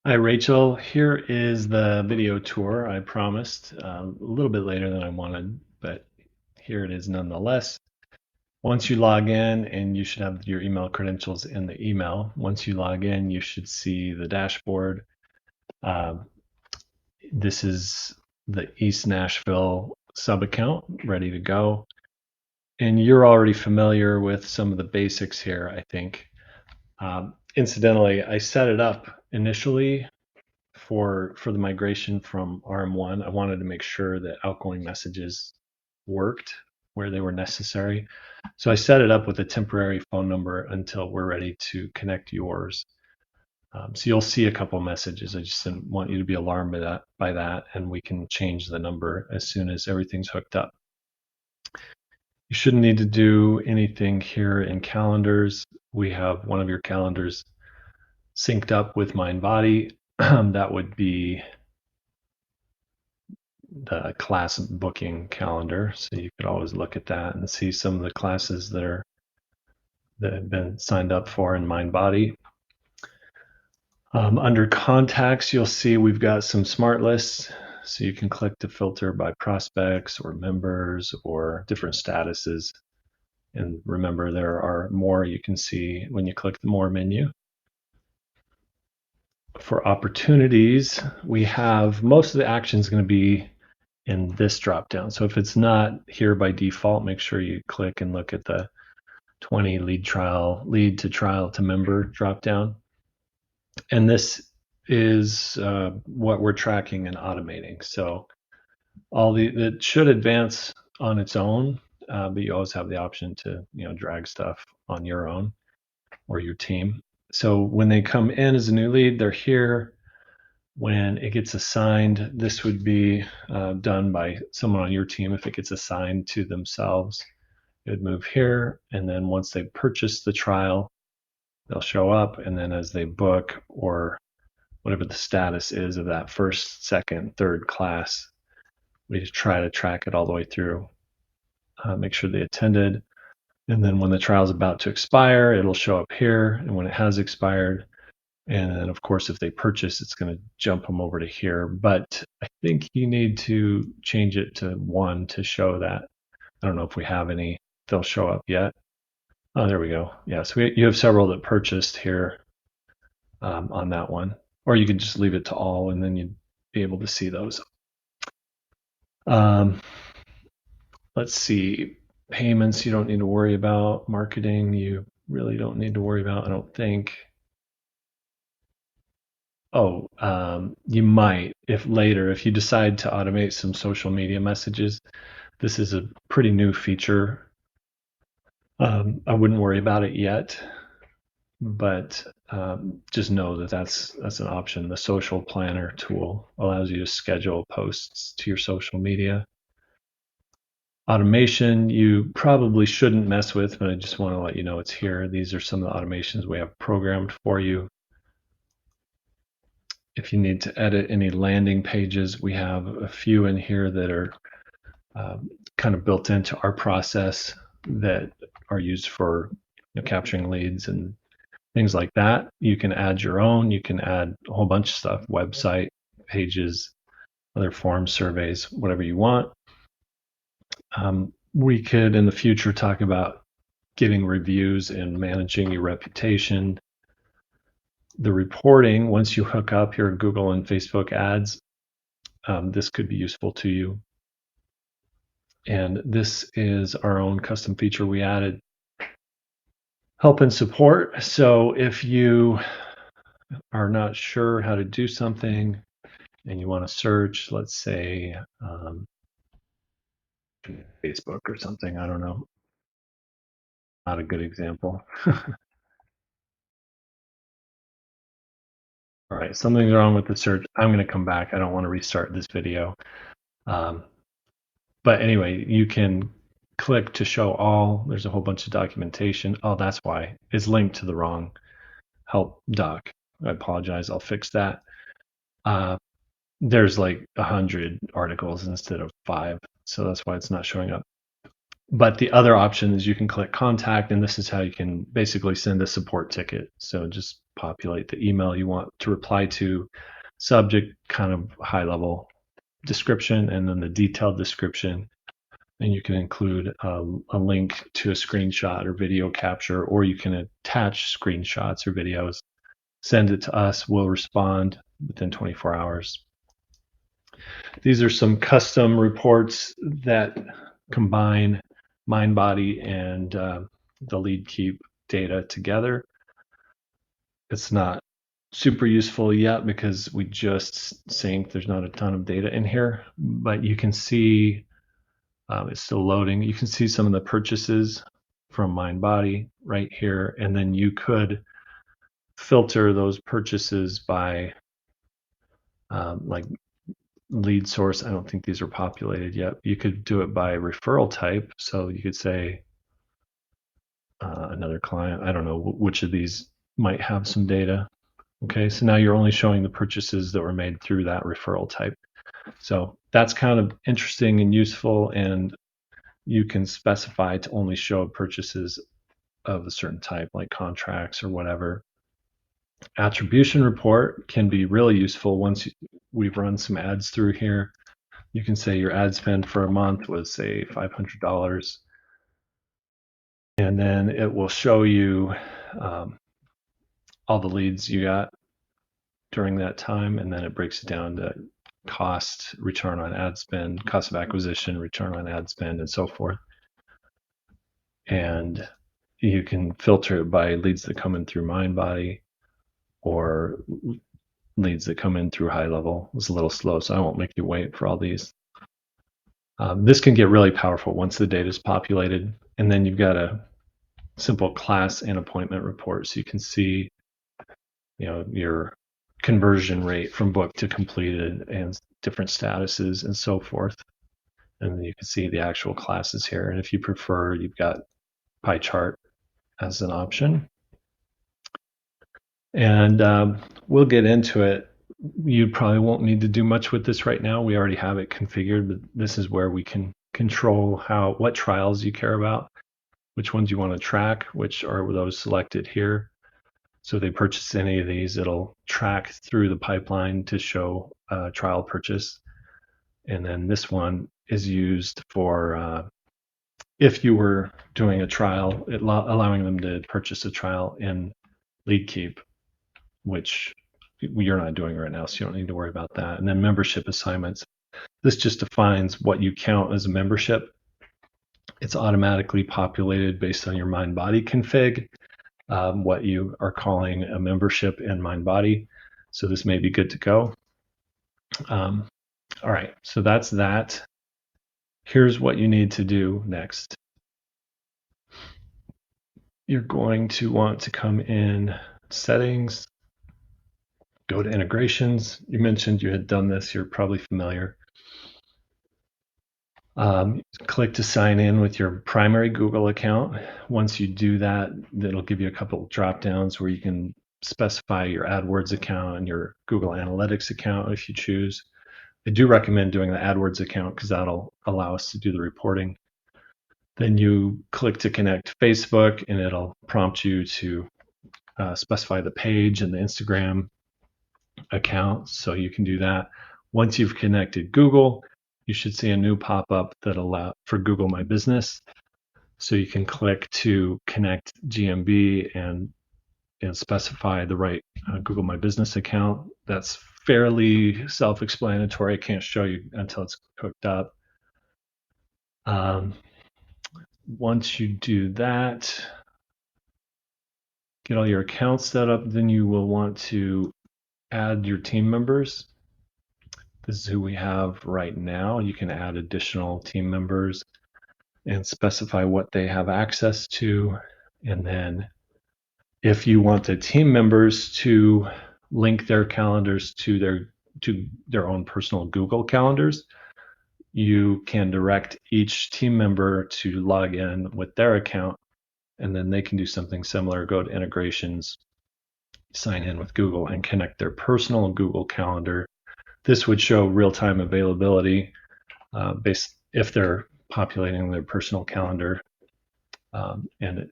Hi, Rachel. Here is the video tour I promised. A little bit later than I wanted, but here it is nonetheless. Once you log in, and you should have your email credentials in the email. Once you log in, you should see the dashboard. Um, this is the East Nashville sub account ready to go. And you're already familiar with some of the basics here, I think. Incidentally, I set it up initially for the migration from RM1. I wanted to make sure that outgoing messages worked where they were necessary. So I set it up with a temporary phone number until we're ready to connect yours. So you'll see a couple messages. I just didn't want you to be alarmed by that, and we can change the number as soon as everything's hooked up. You shouldn't need to do anything here in calendars. We have one of your calendars synced up with Mindbody. That would be the class booking calendar, so you could always look at that and see some of the classes that have been signed up for in Mindbody. Under contacts, you'll see we've got some smart lists, so you can click to filter by prospects or members or different statuses. And remember, there are more you can see when you click the more menu. For opportunities, we have most of the actions going to be in this drop down. So if it's not here by default, make sure you click and look at the 20 lead to trial to member drop down. And this is what we're tracking and automating. So it should advance on its own, but you always have the option to drag stuff on your own or your team. So when they come in as a new lead, they're here. When it gets assigned, this would be done by someone on your team. If it gets assigned to themselves, it would move here. And then once they purchase the trial, they'll show up. And then as they book, or whatever the status is of that first, second, third class, we just try to track it all the way through, make sure they attended. And then when the trial is about to expire, it'll show up here. And when it has expired, and then, of course, if they purchase, it's going to jump them over to here. But I think you need to change it to 1 to show that. I don't know if we have any. They'll show up yet. Oh, there we go. Yeah, so you have several that purchased here on that one. Or you can just leave it to all, and then you'd be able to see those. Let's see. Payments you don't need to worry about. Marketing you really don't need to worry about, I don't think. Oh, you might if you decide to automate some social media messages. This is a pretty new feature. I wouldn't worry about it yet, but just know that that's an option. The social planner tool allows you to schedule posts to your social media. Automation you probably shouldn't mess with, but I just want to let you know it's here. These are some of the automations we have programmed for you. If you need to edit any landing pages, we have a few in here that are kind of built into our process that are used for capturing leads and things like that. You can add your own. You can add a whole bunch of stuff, website pages, other forms, surveys, whatever you want. We could, in the future, talk about giving reviews and managing your reputation. The reporting, once you hook up your Google and Facebook ads, this could be useful to you. And this is our own custom feature we added. Help and support. So if you are not sure how to do something and you want to search, let's say Facebook or something, I don't know. Not a good example. All right, something's wrong with the search. I'm going to come back. I don't want to restart this video. But anyway, you can click to show all. There's a whole bunch of documentation. Oh, that's why. It's linked to the wrong help doc. I apologize. I'll fix that. There's like 100 articles instead of 5. So that's why it's not showing up. But the other option is you can click contact, and this is how you can basically send a support ticket. So just populate the email you want to reply to, subject, kind of high level description, and then the detailed description. And you can include a link to a screenshot or video capture, or you can attach screenshots or videos, send it to us, we'll respond within 24 hours. These are some custom reports that combine MindBody and the LeadKeep data together. It's not super useful yet because we just synced. There's not a ton of data in here, but you can see it's still loading. You can see some of the purchases from MindBody right here, and then you could filter those purchases by like lead source. I don't think these are populated yet. You could do it by referral type. So you could say another client. I don't know which of these might have some data. Okay, so now you're only showing the purchases that were made through that referral type. So that's kind of interesting and useful, and you can specify to only show purchases of a certain type, like contracts or whatever. Attribution report can be really useful once we've run some ads through here. You can say your ad spend for a month was, say, $500, and then it will show you all the leads you got during that time, and then it breaks it down to cost, return on ad spend, cost of acquisition, return on ad spend, and so forth. And you can filter it by leads that come in through MindBody or leads that come in through high level. It's a little slow, so I won't make you wait for all these. This can get really powerful once the data is populated, and then you've got a simple class and appointment report, so you can see, your conversion rate from book to completed and different statuses and so forth. And then you can see the actual classes here. And if you prefer, you've got pie chart as an option. And we'll get into it. You probably won't need to do much with this right now. We already have it configured, but this is where we can control what trials you care about, which ones you want to track, which are those selected here. So if they purchase any of these, it'll track through the pipeline to show trial purchase. And then this one is used for if you were doing a trial, allowing them to purchase a trial in LeadKeep, which you're not doing right now, so you don't need to worry about that. And then membership assignments. This just defines what you count as a membership. It's automatically populated based on your MindBody config, what you are calling a membership in MindBody. So this may be good to go. All right, so that's that. Here's what you need to do next. You're going to want to come in settings, go to integrations. You mentioned you had done this, you're probably familiar. Click to sign in with your primary Google account. Once you do that, it'll give you a couple drop downs where you can specify your AdWords account and your Google Analytics account if you choose. I do recommend doing the AdWords account because that'll allow us to do the reporting. Then you click to connect Facebook, and it'll prompt you to specify the page and the Instagram account, so you can do that. Once you've connected Google, you should see a new pop-up that allows for Google My Business. So you can click to connect GMB and specify the right Google My Business account. That's fairly self-explanatory. I can't show you until it's hooked up. Once you do that, get all your accounts set up, then you will want to add your team members. This is who we have right now. You can add additional team members and specify what they have access to. And then if you want the team members to link their calendars to their own personal Google calendars, you can direct each team member to log in with their account, and then they can do something similar. Go to integrations, sign in with Google, and connect their personal Google calendar. This would show real-time availability based if they're populating their personal calendar and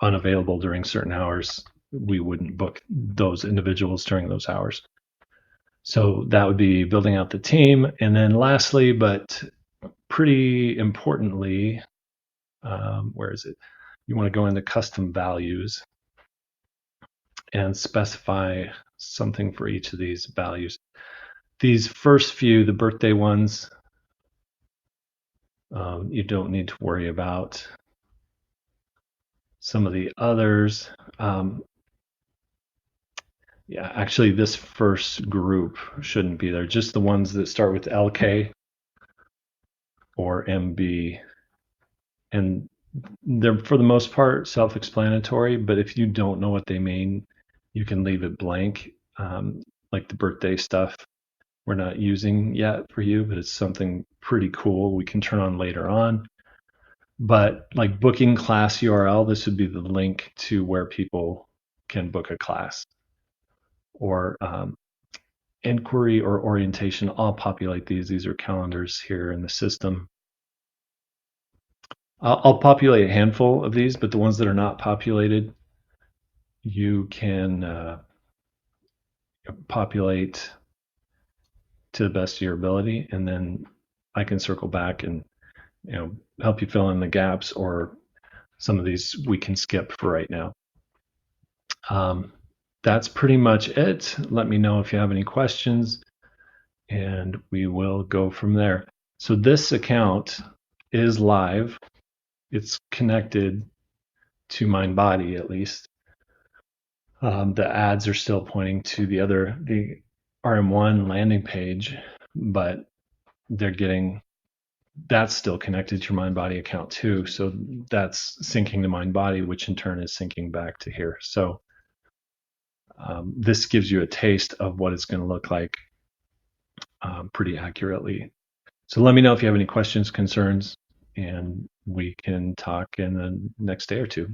unavailable during certain hours. we wouldn't book those individuals during those hours. So that would be building out the team. And then lastly, but pretty importantly, where is it? You want to go into custom values and specify something for each of these values. These first few, the birthday ones, you don't need to worry about. Some of the others, yeah, actually this first group shouldn't be there. Just the ones that start with LK or MB. And they're, for the most part, self-explanatory, but if you don't know what they mean, you can leave it blank. Like the birthday stuff, we're not using yet for you, but it's something pretty cool we can turn on later on. But like booking class URL, this would be the link to where people can book a class. Or inquiry or orientation, I'll populate these. These are calendars here in the system. I'll populate a handful of these, but the ones that are not populated, you can populate to the best of your ability, and then I can circle back and help you fill in the gaps, or some of these we can skip for right now. That's pretty much it. Let me know if you have any questions, and we will go from there. So this account is live. It's connected to Mindbody, at least. The ads are still pointing to the RM1 landing page, but that's still connected to your Mindbody account too. So that's syncing to Mindbody, which in turn is syncing back to here. So this gives you a taste of what it's going to look like pretty accurately. So let me know if you have any questions, concerns, and we can talk in the next day or two.